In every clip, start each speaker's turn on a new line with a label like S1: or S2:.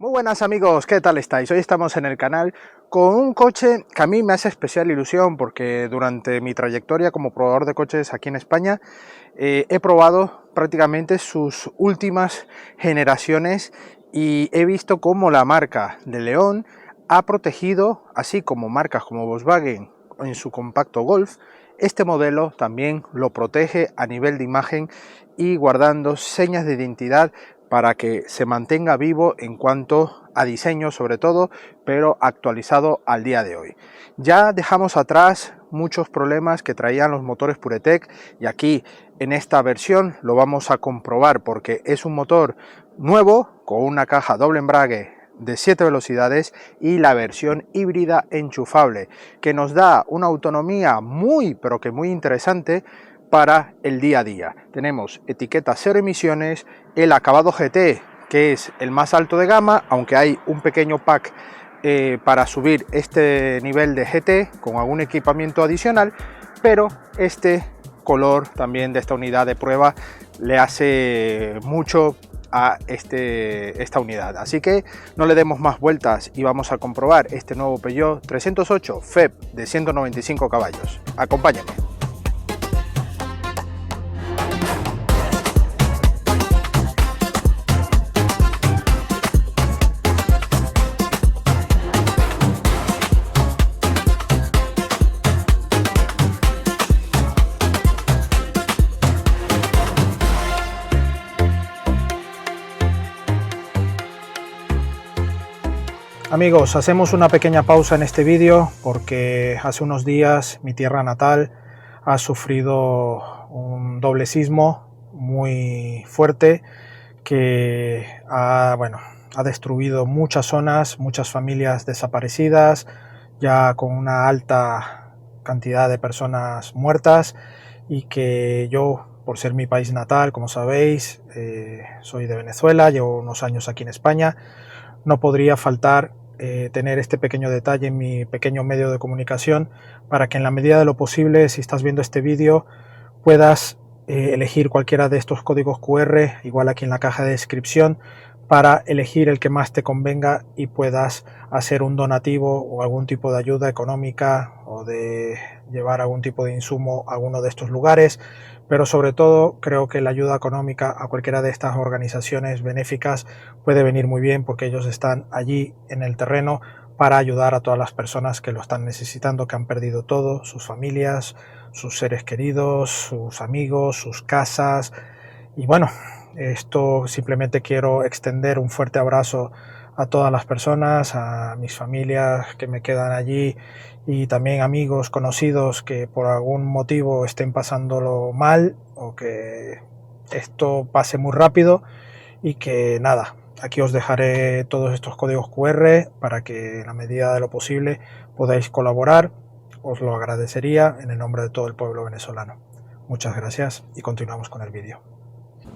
S1: Muy buenas amigos, ¿qué tal estáis? Hoy estamos en el canal con un coche que a mí me hace especial ilusión porque durante mi trayectoria como probador de coches aquí en España he probado prácticamente sus últimas generaciones y he visto cómo la marca de León ha protegido, así como marcas como Volkswagen en su compacto Golf, este modelo también lo protege a nivel de imagen y guardando señas de identidad para que se mantenga vivo en cuanto a diseño sobre todo, pero actualizado al día de hoy. Ya dejamos atrás muchos problemas que traían los motores PureTech y aquí en esta versión lo vamos a comprobar porque es un motor nuevo con una caja doble embrague de 7 velocidades y la versión híbrida enchufable que nos da una autonomía muy interesante para el día a día. Tenemos etiqueta cero emisiones, el acabado GT que es el más alto de gama, aunque hay un pequeño pack para subir este nivel de GT con algún equipamiento adicional, pero este color también de esta unidad de prueba le hace mucho a esta unidad, así que no le demos más vueltas y vamos a comprobar este nuevo Peugeot 308 FEB de 195 caballos. Acompáñenme. Amigos, hacemos una pequeña pausa en este vídeo porque hace unos días mi tierra natal ha sufrido un doble sismo muy fuerte que ha destruido muchas zonas, muchas familias desaparecidas, ya con una alta cantidad de personas muertas, y que yo, por ser mi país natal, como sabéis, soy de Venezuela, llevo unos años aquí en España, no podría faltar tener este pequeño detalle en mi pequeño medio de comunicación para que en la medida de lo posible, si estás viendo este vídeo, puedas elegir cualquiera de estos códigos QR, igual aquí en la caja de descripción, para elegir el que más te convenga y puedas hacer un donativo o algún tipo de ayuda económica o de llevar algún tipo de insumo a alguno de estos lugares. Pero sobre todo creo que la ayuda económica a cualquiera de estas organizaciones benéficas puede venir muy bien porque ellos están allí en el terreno para ayudar a todas las personas que lo están necesitando, que han perdido todo, sus familias, sus seres queridos, sus amigos, sus casas. Y bueno, esto simplemente quiero extender un fuerte abrazo a todas las personas, a mis familias que me quedan allí y también amigos, conocidos que por algún motivo estén pasándolo mal o que esto pase muy rápido, y que nada, aquí os dejaré todos estos códigos QR para que en la medida de lo posible podáis colaborar. Os lo agradecería en el nombre de todo el pueblo venezolano. Muchas gracias y continuamos con el vídeo.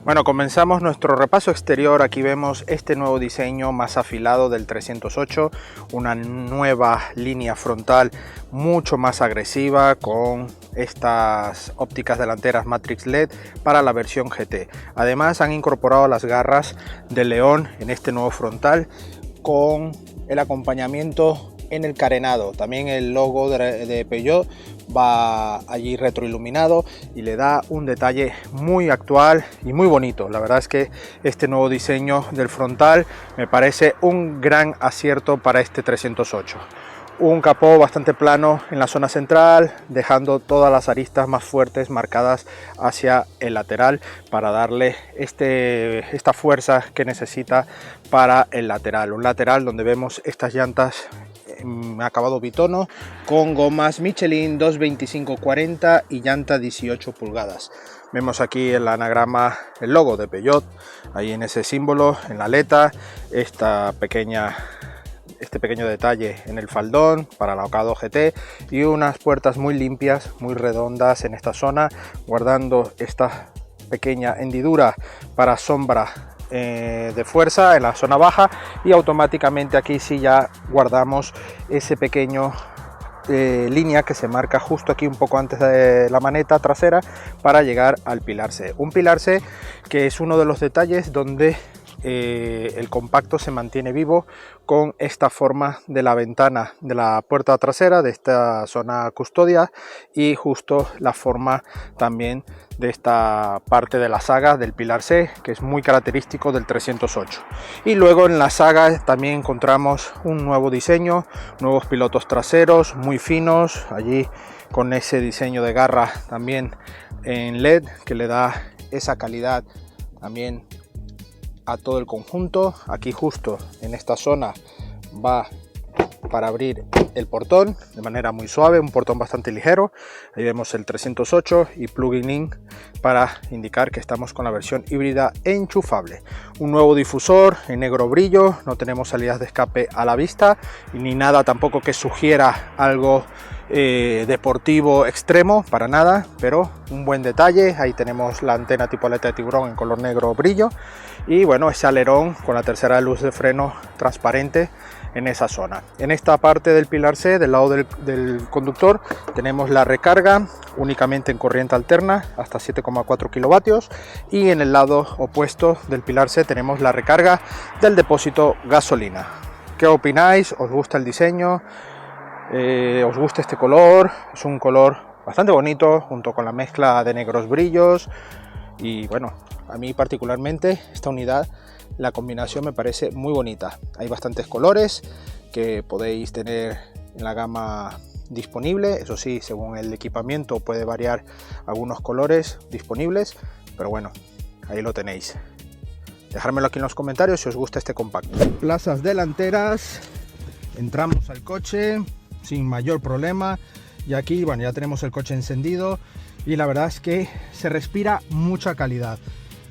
S1: Bueno, comenzamos nuestro repaso exterior. Aquí vemos este nuevo diseño más afilado del 308, una nueva línea frontal mucho más agresiva con estas ópticas delanteras Matrix LED para la versión GT. Además han incorporado las garras de León en este nuevo frontal con el acompañamiento en el carenado. También el logo de Peugeot va allí retroiluminado y le da un detalle muy actual y muy bonito. La verdad es que este nuevo diseño del frontal me parece un gran acierto para este 308. Un capó bastante plano en la zona central, dejando todas las aristas más fuertes marcadas hacia el lateral para darle esta fuerza que necesita para el lateral. Un lateral donde vemos estas llantas acabado bitono con gomas Michelin 225/40 y llanta 18 pulgadas. Vemos aquí el anagrama, el logo de Peugeot, ahí en ese símbolo, en la aleta, este pequeño detalle en el faldón para el acabado GT y unas puertas muy limpias, muy redondas en esta zona, guardando esta pequeña hendidura para sombra de fuerza en la zona baja, y automáticamente aquí sí ya guardamos ese pequeño línea que se marca justo aquí un poco antes de la maneta trasera para llegar al pilar C. Un pilar C que es uno de los detalles donde el compacto se mantiene vivo con esta forma de la ventana de la puerta trasera de esta zona custodia y justo la forma también de esta parte de la saga del pilar C, que es muy característico del 308. Y luego en la saga también encontramos un nuevo diseño, nuevos pilotos traseros muy finos, allí con ese diseño de garra también en LED que le da esa calidad también a todo el conjunto. Aquí justo en esta zona va para abrir el portón de manera muy suave, un portón bastante ligero. Ahí vemos el 308 y plugin in para indicar que estamos con la versión híbrida enchufable. Un nuevo difusor en negro brillo, no tenemos salidas de escape a la vista y ni nada tampoco que sugiera algo deportivo extremo, para nada, pero un buen detalle. Ahí tenemos la antena tipo aleta de tiburón en color negro brillo y bueno, ese alerón con la tercera luz de freno transparente en esa zona. En esta parte del pilar C, del lado del conductor, tenemos la recarga únicamente en corriente alterna hasta 7,4 kilovatios y en el lado opuesto del pilar C tenemos la recarga del depósito gasolina. ¿Qué opináis? ¿Os gusta el diseño? ¿Os gusta este color? Es un color bastante bonito junto con la mezcla de negros brillos y bueno, a mí particularmente esta unidad, la combinación me parece muy bonita. Hay bastantes colores que podéis tener en la gama disponible, eso sí, según el equipamiento puede variar algunos colores disponibles, pero bueno, ahí lo tenéis. Dejármelo aquí en los comentarios si os gusta este compacto. Plazas delanteras, entramos al coche sin mayor problema y aquí bueno, ya tenemos el coche encendido y la verdad es que se respira mucha calidad.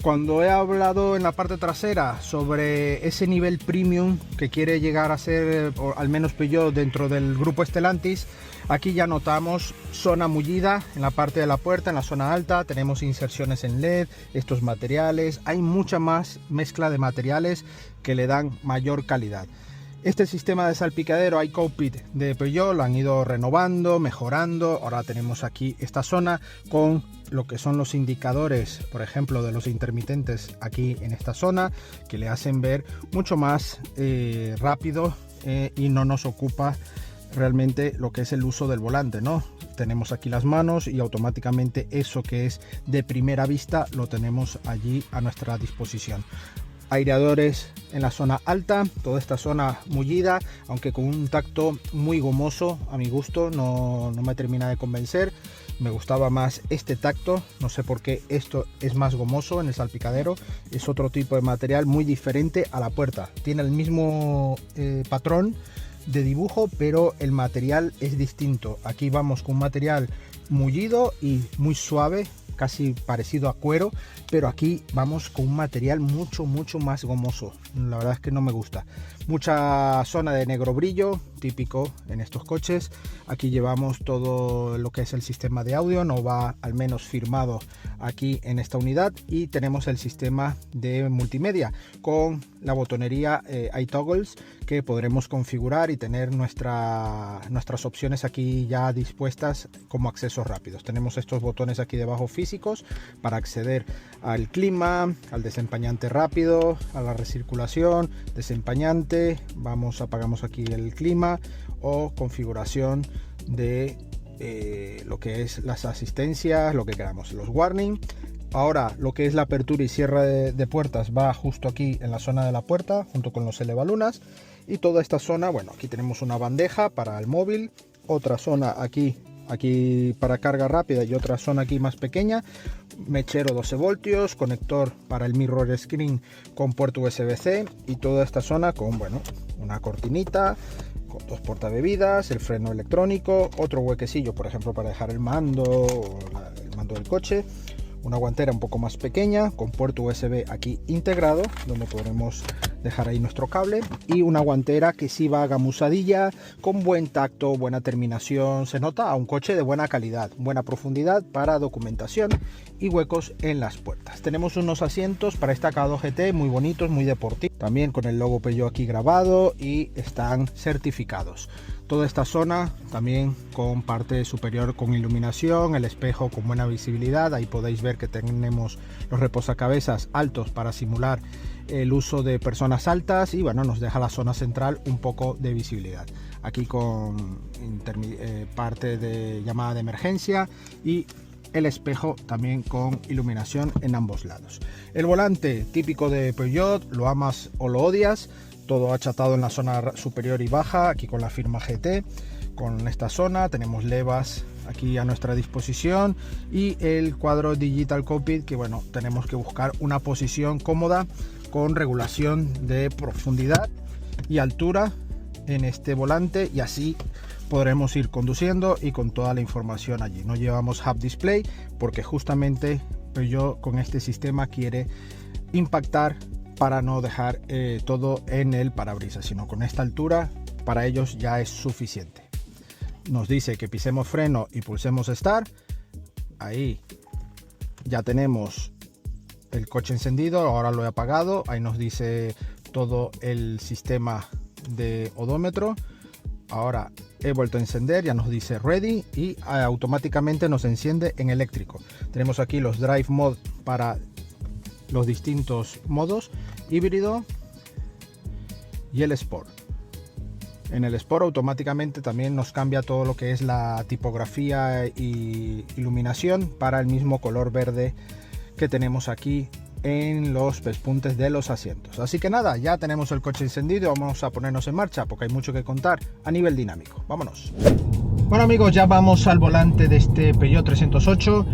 S1: Cuando he hablado en la parte trasera sobre ese nivel premium que quiere llegar a ser, o al menos Peugeot dentro del grupo Stellantis, aquí ya notamos zona mullida en la parte de la puerta, en la zona alta, tenemos inserciones en LED, estos materiales, hay mucha más mezcla de materiales que le dan mayor calidad. Este sistema de salpicadero iCockpit de Peugeot lo han ido renovando, mejorando. Ahora tenemos aquí esta zona con lo que son los indicadores, por ejemplo, de los intermitentes aquí en esta zona, que le hacen ver mucho más rápido y no nos ocupa realmente lo que es el uso del volante, ¿no? Tenemos aquí las manos y automáticamente eso que es de primera vista lo tenemos allí a nuestra disposición. Aireadores en la zona alta, toda esta zona mullida, aunque con un tacto muy gomoso. A mi gusto no me termina de convencer, me gustaba más este tacto, no sé por qué esto es más gomoso en el salpicadero, es otro tipo de material muy diferente a la puerta, tiene el mismo patrón de dibujo, pero el material es distinto. Aquí vamos con un material mullido y muy suave, casi parecido a cuero, pero aquí vamos con un material mucho más gomoso. La verdad es que no me gusta. Mucha zona de negro brillo, típico en estos coches. Aquí llevamos todo lo que es el sistema de audio, no va al menos firmado aquí en esta unidad, y tenemos el sistema de multimedia con la botonería iToggles que podremos configurar y tener nuestras opciones aquí ya dispuestas como accesos rápidos. Tenemos estos botones aquí debajo físicos para acceder al clima, al desempañante rápido, a la recirculación, desempañante, apagamos aquí el clima, o configuración de lo que es las asistencias, lo que queramos, los warning. Ahora lo que es la apertura y cierre de puertas va justo aquí en la zona de la puerta junto con los elevalunas, y toda esta zona, bueno, aquí tenemos una bandeja para el móvil, otra zona aquí para carga rápida y otra zona aquí más pequeña, mechero 12 voltios, conector para el mirror screen con puerto USB-C, y toda esta zona con, bueno, una cortinita, con dos portabebidas, el freno electrónico, otro huequecillo por ejemplo para dejar el mando o el mando del coche, una guantera un poco más pequeña con puerto USB aquí integrado donde podremos dejar ahí nuestro cable, y una guantera que sí va gamusadilla, con buen tacto, buena terminación, se nota a un coche de buena calidad, buena profundidad para documentación y huecos en las puertas. Tenemos unos asientos para esta K2 GT muy bonitos, muy deportivos, también con el logo Peugeot aquí grabado y están certificados. Toda esta zona también con parte superior con iluminación, el espejo con buena visibilidad, ahí podéis ver ver que tenemos los reposacabezas altos para simular el uso de personas altas, y bueno, nos deja la zona central un poco de visibilidad. Aquí con parte de llamada de emergencia y el espejo también con iluminación en ambos lados. El volante típico de Peugeot, lo amas o lo odias, todo achatado en la zona superior y baja, aquí con la firma GT. Con esta zona tenemos levas aquí a nuestra disposición y el cuadro Digital Cockpit, que bueno, tenemos que buscar una posición cómoda con regulación de profundidad y altura en este volante, y así podremos ir conduciendo y con toda la información allí. No llevamos Hub Display porque justamente Peugeot con este sistema quiere impactar para no dejar todo en el parabrisas, sino con esta altura para ellos ya es suficiente. Nos dice que pisemos freno y pulsemos Start. Ahí ya tenemos el coche encendido, ahora lo he apagado. Ahí nos dice todo el sistema de odómetro. Ahora he vuelto a encender, ya nos dice ready y automáticamente nos enciende en eléctrico. Tenemos aquí los drive mode para los distintos modos, híbrido y el Sport. En el Sport automáticamente también nos cambia todo lo que es la tipografía y iluminación para el mismo color verde que tenemos aquí en los pespuntes de los asientos. Así que nada, ya tenemos el coche encendido, vamos a ponernos en marcha porque hay mucho que contar a nivel dinámico. Vámonos. Bueno amigos, ya vamos al volante de este Peugeot 308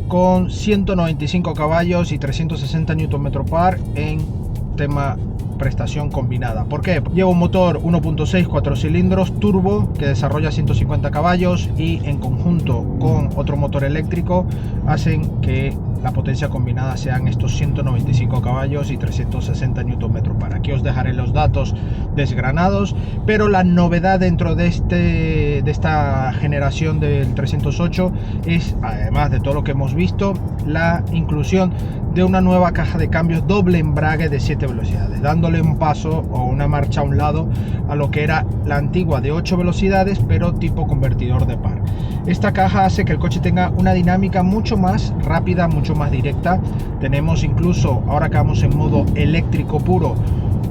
S1: con 195 caballos y 360 Nm/par en tema prestación combinada. ¿Por qué? Lleva un motor 1.6 4 cilindros turbo que desarrolla 150 caballos y en conjunto con otro motor eléctrico hacen que la potencia combinada sean estos 195 caballos y 360 Nm/par. Aquí os dejaré los datos desgranados, pero la novedad dentro de esta generación del 308 es, además de todo lo que hemos visto, la inclusión de una nueva caja de cambios doble embrague de 7 velocidades, dándole un paso o una marcha a un lado a lo que era la antigua de 8 velocidades, pero tipo convertidor de par. Esta caja hace que el coche tenga una dinámica mucho más rápida, mucho más directa. Tenemos incluso, ahora que vamos en modo eléctrico puro,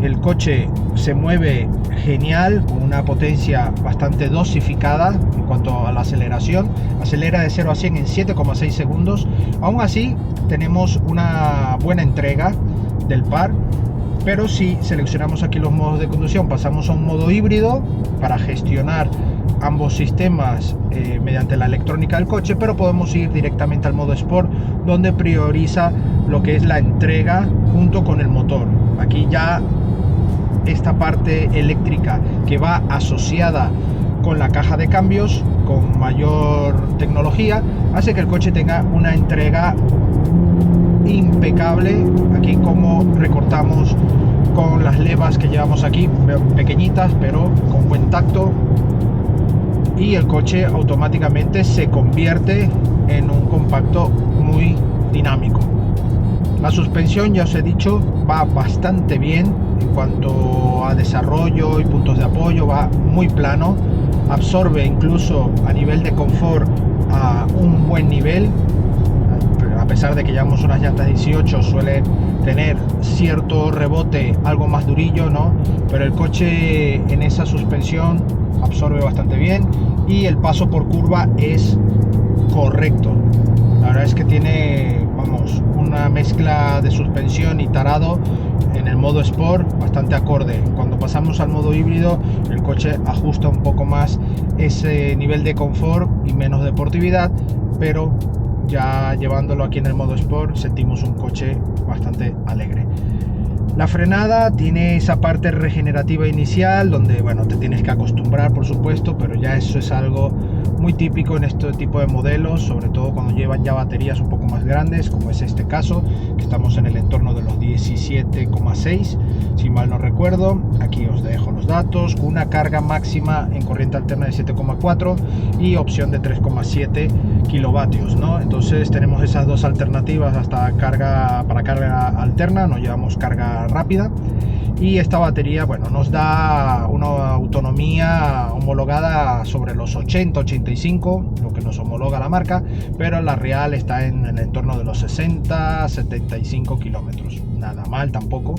S1: el coche se mueve genial, con una potencia bastante dosificada en cuanto a la aceleración. Acelera de 0 a 100 en 7,6 segundos. Aún así tenemos una buena entrega del par, pero si seleccionamos aquí los modos de conducción, pasamos a un modo híbrido para gestionar ambos sistemas mediante la electrónica del coche, pero podemos ir directamente al modo Sport, donde prioriza lo que es la entrega junto con el motor. Aquí ya esta parte eléctrica que va asociada con la caja de cambios con mayor tecnología hace que el coche tenga una entrega impecable. Aquí como recortamos con las levas que llevamos aquí, pequeñitas pero con buen tacto, y el coche automáticamente se convierte en un compacto muy dinámico. La suspensión, ya os he dicho, va bastante bien en cuanto a desarrollo y puntos de apoyo, va muy plano, absorbe incluso a nivel de confort a un buen nivel. A pesar de que llevamos unas llantas 18, suele tener cierto rebote algo más durillo, ¿no? Pero el coche en esa suspensión absorbe bastante bien y el paso por curva es correcto. La verdad es que tiene, vamos, una mezcla de suspensión y tarado en el modo Sport bastante acorde. Cuando pasamos al modo híbrido, el coche ajusta un poco más ese nivel de confort y menos deportividad, pero ya llevándolo aquí en el modo Sport sentimos un coche bastante alegre. La frenada tiene esa parte regenerativa inicial donde, bueno, te tienes que acostumbrar, por supuesto, pero ya eso es algo muy típico en este tipo de modelos, sobre todo cuando llevan ya baterías un poco más grandes, como es este caso, que estamos en el entorno de los 17,6, si mal no recuerdo. Aquí os dejo los datos, con una carga máxima en corriente alterna de 7,4 y opción de 3,7 kilovatios, ¿no? Entonces tenemos esas dos alternativas hasta carga, para carga alterna, no llevamos carga rápida. y esta batería, bueno, nos da una autonomía homologada sobre los 80-85, lo que nos homologa la marca, pero la real está en el entorno de los 60-75 kilómetros. Nada mal tampoco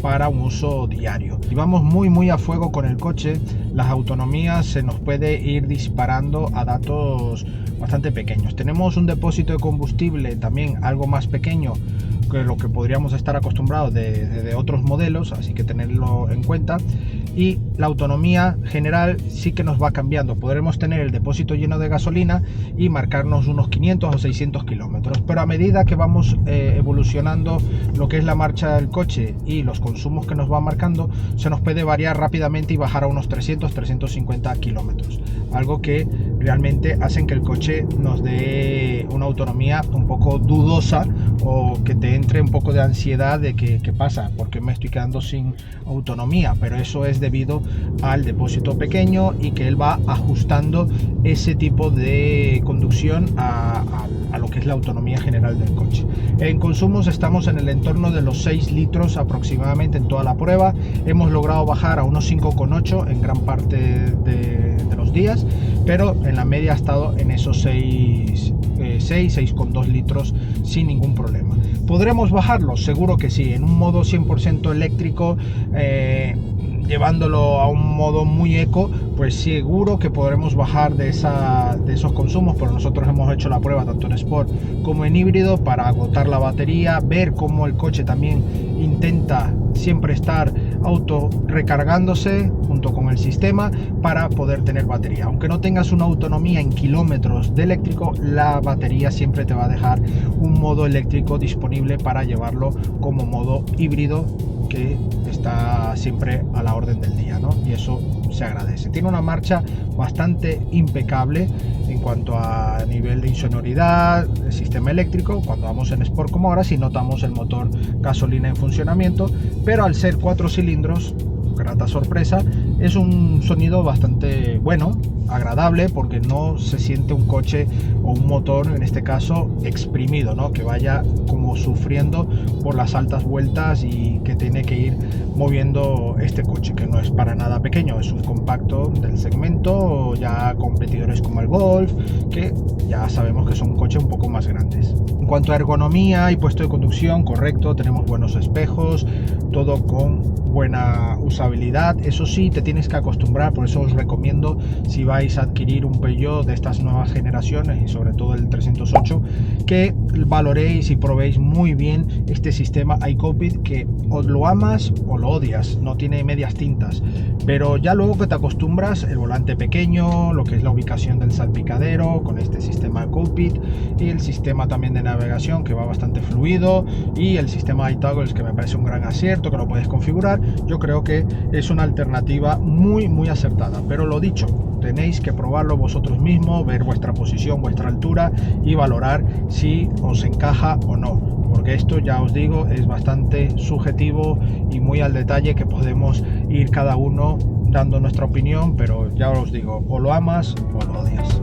S1: para un uso diario. Si vamos muy a fuego con el coche, las autonomías se nos puede ir disparando a datos bastante pequeños. Tenemos un depósito de combustible también algo más pequeño que lo que podríamos estar acostumbrados de otros modelos, así que tenerlo en cuenta. Y la autonomía general sí que nos va cambiando. Podremos tener el depósito lleno de gasolina y marcarnos unos 500 o 600 kilómetros, pero a medida que vamos evolucionando lo que es la marcha del coche y los consumos que nos va marcando, se nos puede variar rápidamente y bajar a unos 300-350 kilómetros, algo que realmente hacen que el coche nos dé una autonomía un poco dudosa, o que te entre un poco de ansiedad de qué pasa, porque me estoy quedando sin autonomía. Pero eso es debido al depósito pequeño y que él va ajustando ese tipo de conducción a lo que es la autonomía general del coche. En consumos estamos en el entorno de los 6 litros aproximadamente en toda la prueba. Hemos logrado bajar a unos 5,8 en gran parte de los días, pero en la media ha estado en esos 6,2 litros sin ningún problema. ¿Podremos bajarlo? Seguro que sí, en un modo 100% eléctrico, llevándolo a un modo muy eco, pues seguro que podremos bajar de esos consumos. Pero nosotros hemos hecho la prueba tanto en Sport como en híbrido para agotar la batería, ver cómo el coche también intenta siempre estar auto recargándose junto con el sistema para poder tener batería. Aunque no tengas una autonomía en kilómetros de eléctrico, la batería siempre te va a dejar un modo eléctrico disponible para llevarlo como modo híbrido, que está siempre a la orden del día, ¿no? Y eso se agradece. Tiene una marcha bastante impecable en cuanto a nivel de insonoridad, el sistema eléctrico. Cuando vamos en Sport como ahora, sí notamos el motor gasolina en funcionamiento, pero al ser 4 cilindros, grata sorpresa, es un sonido bastante bueno, agradable, porque no se siente un coche o un motor, en este caso, exprimido, ¿no? Que vaya como sufriendo por las altas vueltas y que tiene que ir moviendo este coche, que no es para nada pequeño, es un compacto del segmento, ya competidores como el Golf, que ya sabemos que son coches un poco más grandes. En cuanto a ergonomía y puesto de conducción, correcto, tenemos buenos espejos, todo con buena usabilidad. Eso sí, te tienes que acostumbrar, por eso os recomiendo, si vais a adquirir un Peugeot de estas nuevas generaciones y sobre todo el 308, que valoréis y probéis muy bien este sistema iCockpit, que o lo amas o lo odias, no tiene medias tintas. Pero ya luego que te acostumbras, el volante pequeño, lo que es la ubicación del salpicadero con este sistema iCockpit, y el sistema también de navegación, que va bastante fluido, y el sistema iToggles, que me parece un gran acierto, que lo puedes configurar. Yo creo que es una alternativa muy acertada. Pero lo dicho, tenéis que probarlo vosotros mismos, ver vuestra posición, vuestra altura y valorar si os encaja o no, porque esto, ya os digo, es bastante subjetivo y muy al detalle, que podemos ir cada uno dando nuestra opinión, pero ya os digo, o lo amas o lo odias.